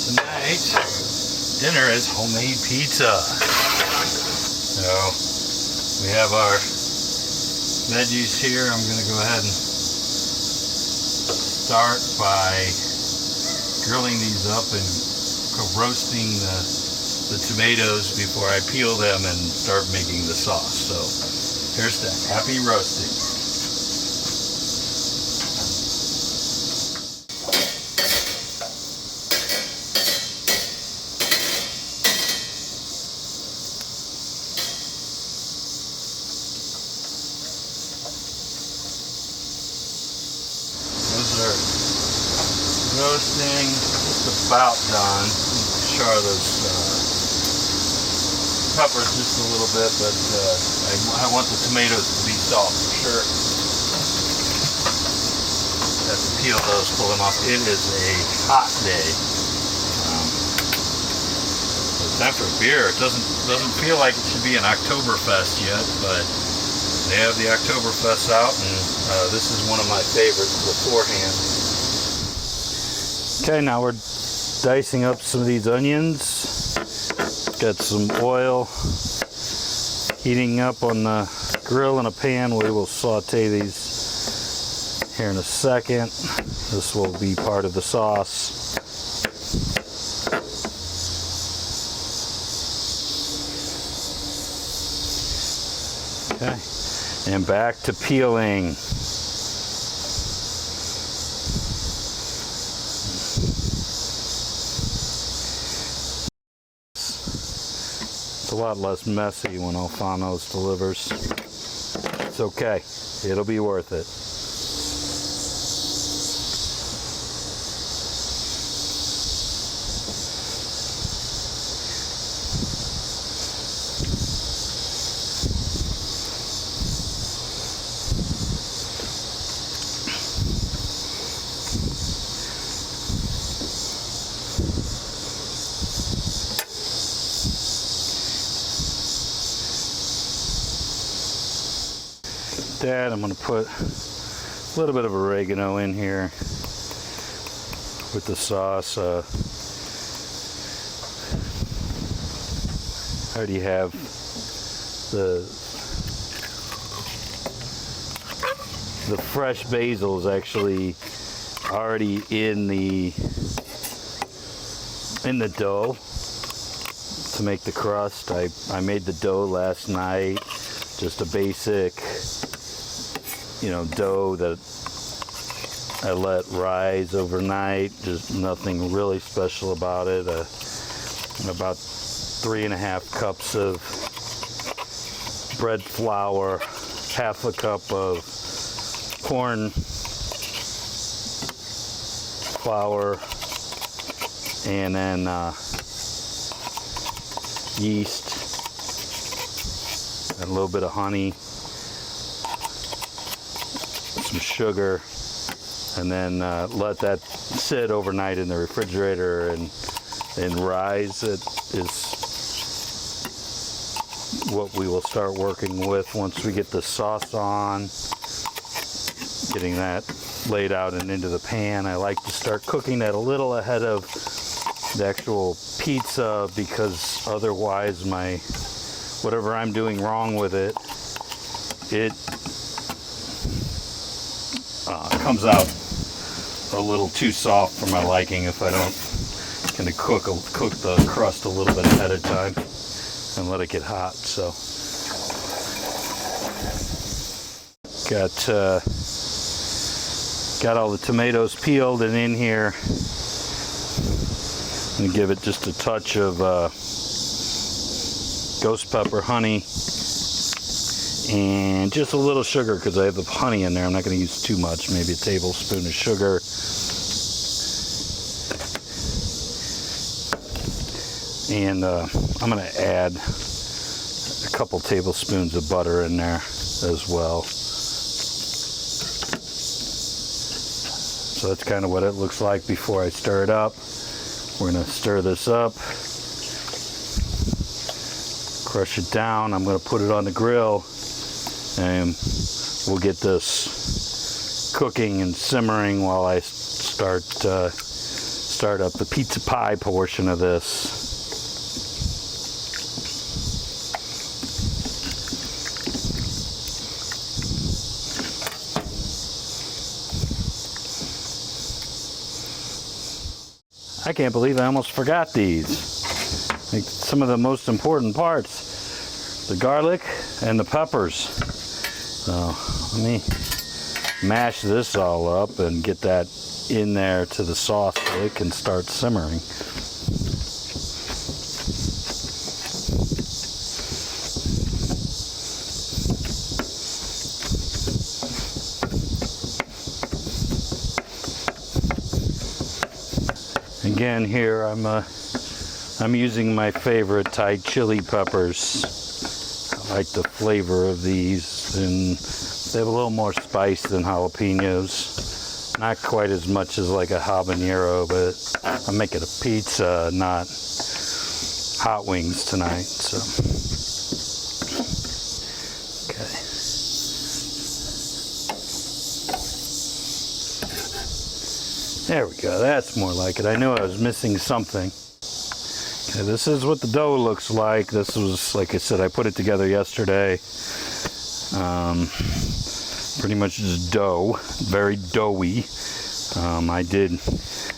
Tonight, dinner is homemade pizza. So, we have our veggies here. I'm going to go ahead and start by grilling these up and roasting the tomatoes before I peel them and start making the sauce. So, here's the happy roasting. Roasting, just about done. Char those peppers just a little bit, but I want the tomatoes to be soft for sure. Have to peel those, pull them off. It is a hot day. It's time for a beer. It doesn't feel like it should be an Oktoberfest yet, but they have the Oktoberfest out, and this is one of my favorites beforehand. Okay, now we're dicing up some of these onions. Got some oil heating up on the grill in a pan. We will saute these here in a second. This will be part of the sauce. Okay, and back to peeling. It's a lot less messy when Alfano's delivers. It's okay. It'll be worth it. That I'm going to put a little bit of oregano in here with the sauce. I already have the fresh basil is actually already in the dough to make the crust. I made the dough last night, just a basic dough that I let rise overnight. Just nothing really special about it. About 3.5 cups of bread flour, half a cup of corn flour, and then yeast, and a little bit of honey, some sugar, and then let that sit overnight in the refrigerator and rise. It is what we will start working with once we get the sauce on, getting that laid out and into the pan. I like to start cooking that a little ahead of the actual pizza, because otherwise whatever I'm doing wrong with it comes out a little too soft for my liking if I don't kind of cook the crust a little bit ahead of time and let it get hot. So got all the tomatoes peeled and in here. I'm gonna give it just a touch of ghost pepper, honey, and just a little sugar because I have the honey in there. I'm not going to use too much, maybe a tablespoon of sugar. And I'm going to add a couple tablespoons of butter in there as well. So that's kind of what it looks like before I stir it up. We're going to stir this up, crush it down. I'm going to put it on the grill, and we'll get this cooking and simmering while I start start up the pizza pie portion of this. I can't believe I almost forgot these. Like some of the most important parts, the garlic and the peppers. So let me mash this all up and get that in there to the sauce so it can start simmering. Again, here I'm using my favorite Thai chili peppers. I like the flavor of these, and they have a little more spice than jalapenos. Not quite as much as like a habanero, but I'm making a pizza, not hot wings tonight. So, okay. There we go. That's more like it. I knew I was missing something. Okay, this is what the dough looks like. This was, like I said, I put it together yesterday. Pretty much just dough, very doughy. I did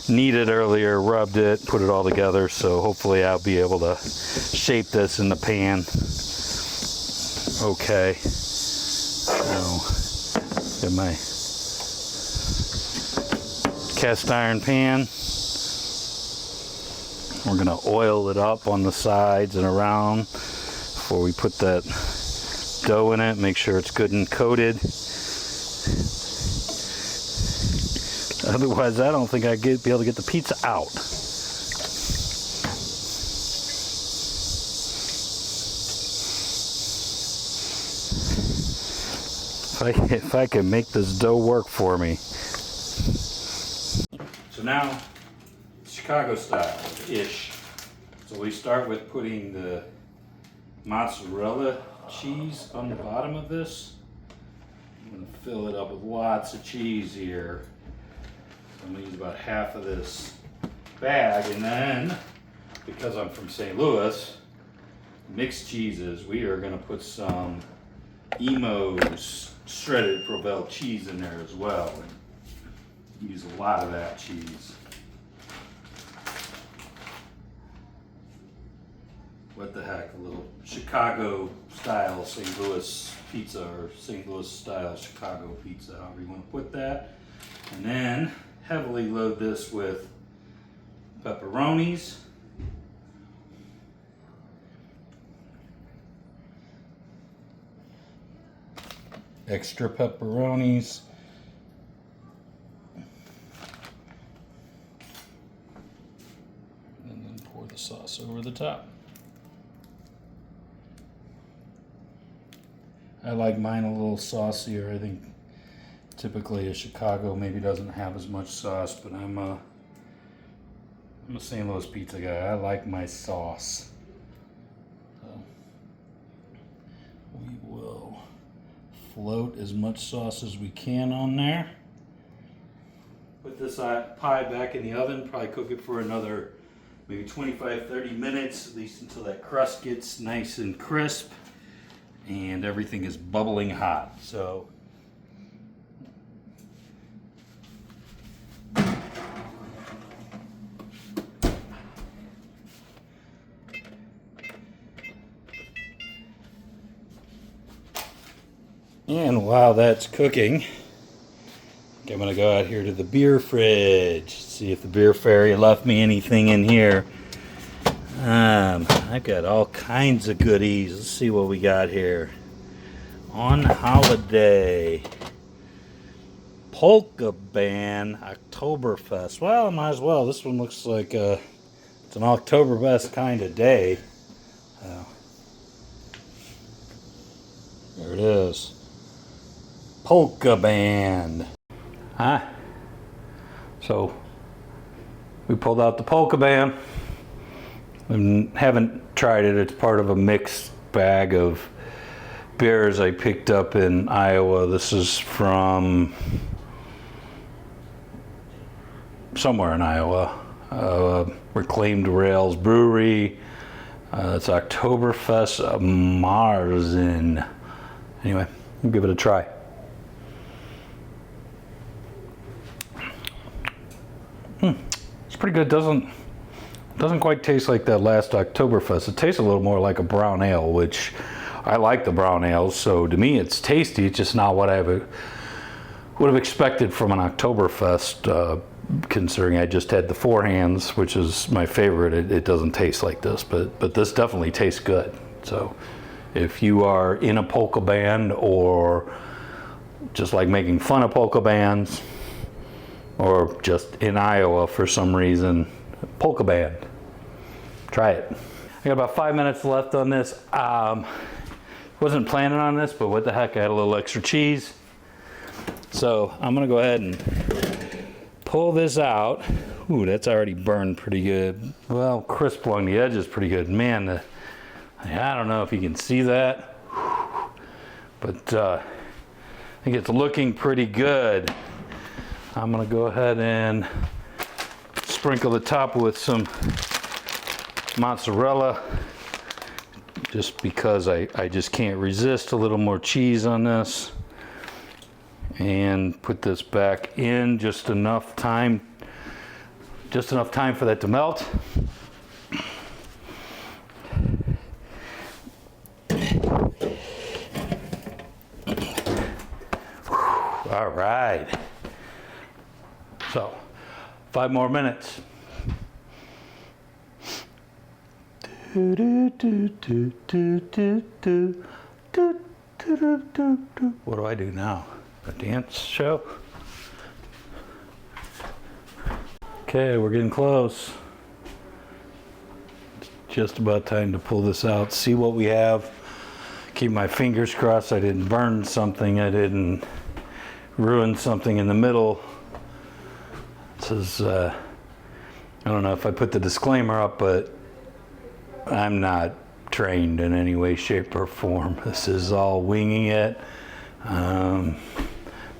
knead it earlier, rubbed it, put it all together, so hopefully I'll be able to shape this in the pan. Okay. So, get my cast iron pan. We're gonna oil it up on the sides and around before we put that dough in it. Make sure it's good and coated. Otherwise, I don't think I'd be able to get the pizza out. If I can make this dough work for me. So now, Chicago style-ish. So we start with putting the mozzarella cheese on the bottom of this. I'm going to fill it up with lots of cheese here. So I'm going to use about half of this bag, and then, because I'm from St. Louis, mixed cheeses, we are going to put some Emo's shredded Provel cheese in there as well. And use a lot of that cheese. What the heck, a little Chicago style St. Louis pizza, or St. Louis style Chicago pizza, however you want to put that. And then heavily load this with pepperonis. Extra pepperonis. And then pour the sauce over the top. I like mine a little saucier. I think typically a Chicago maybe doesn't have as much sauce, but I'm a St. Louis pizza guy. I like my sauce. So we will float as much sauce as we can on there. Put this pie back in the oven, probably cook it for another maybe 25-30 minutes, at least until that crust gets nice and crisp and everything is bubbling hot. So and while that's cooking, I'm gonna go out here to the beer fridge, see if the beer fairy left me anything in here. I've got all kinds of goodies. Let's see what we got here. On holiday, Polka Band Oktoberfest. Well, I might as well. This one looks like it's an Oktoberfest kind of day. There it is. Polka Band. So we pulled out the Polka Band. I haven't tried it. It's part of a mixed bag of beers I picked up in Iowa. This is from somewhere in Iowa. Reclaimed Rails Brewery. It's Oktoberfest Marzen. Anyway, we'll give it a try. It's pretty good. Doesn't quite taste like that last Oktoberfest. It tastes a little more like a brown ale, which I like the brown ales. So to me, it's tasty. It's just not what I would have expected from an Oktoberfest. Considering I just had the Four Hands, which is my favorite. It doesn't taste like this, but this definitely tastes good. So if you are in a polka band or just like making fun of polka bands, or just in Iowa for some reason, polka band, try it. I got about 5 minutes left on this. Wasn't planning on this, but what the heck, I had a little extra cheese. So I'm gonna go ahead and pull this out. Ooh, that's already burned pretty good. Well, crisp along the edges pretty good. Man, I don't know if you can see that, but I think it's looking pretty good. I'm gonna go ahead and sprinkle the top with some mozzarella, just because I just can't resist a little more cheese on this. And put this back in just enough time for that to melt. All right. So 5 more minutes. What do I do now? A dance show? Okay, we're getting close. It's just about time to pull this out, see what we have. Keep my fingers crossed I didn't burn something, I didn't ruin something in the middle. This is, I don't know if I put the disclaimer up, but I'm not trained in any way, shape, or form. This is all winging it.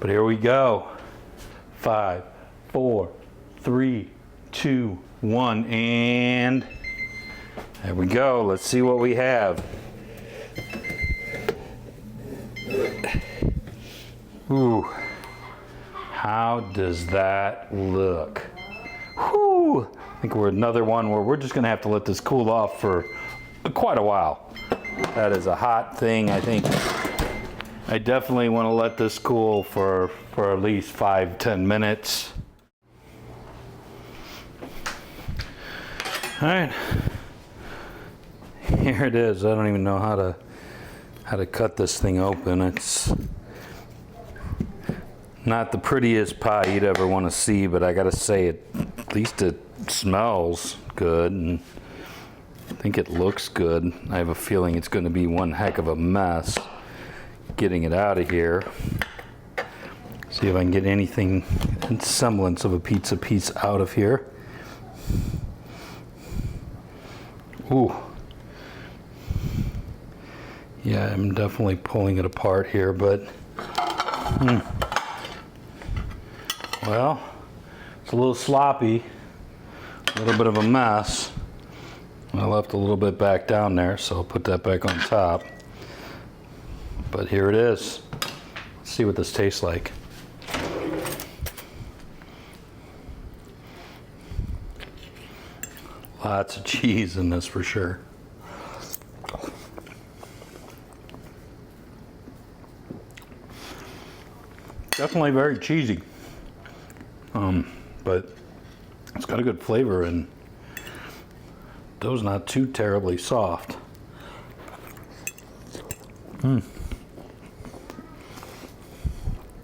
But here we go. 5, 4, 3, 2, 1, and there we go. Let's see what we have. Ooh, how does that look? Whew. I think we're another one where we're just gonna have to let this cool off for quite a while. That is a hot thing. I think I definitely want to let this cool for at least 5-10 minutes. All right, here it is. I don't even know how to cut this thing open. It's not the prettiest pie you'd ever want to see, but I gotta say, at least it smells good, and I think it looks good. I have a feeling it's going to be one heck of a mess getting it out of here. See if I can get anything in semblance of a pizza piece out of here. Ooh. Yeah, I'm definitely pulling it apart here, but well, it's a little sloppy, a little bit of a mess. I left a little bit back down there, so I'll put that back on top. But here it is. Let's see what this tastes like. Lots of cheese in this for sure. Definitely very cheesy. But it's got a good flavor, and dough's not too terribly soft.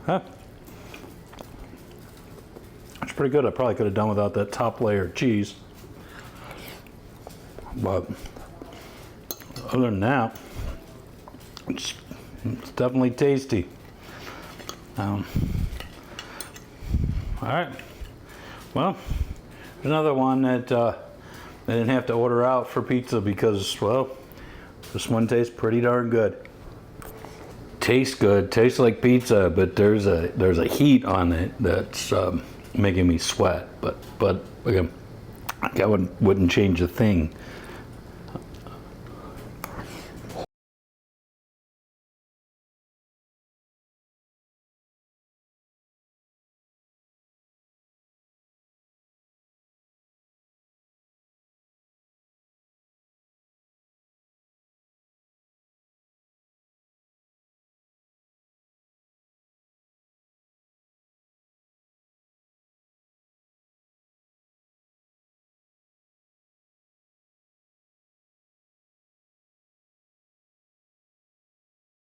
Huh. It's pretty good. I probably could have done without that top layer of cheese. But other than that, it's definitely tasty. All right. Well, another one that I didn't have to order out for pizza because, well, this one tastes pretty darn good. Tastes good, tastes like pizza, but there's a heat on it that's making me sweat. But again, That wouldn't change a thing.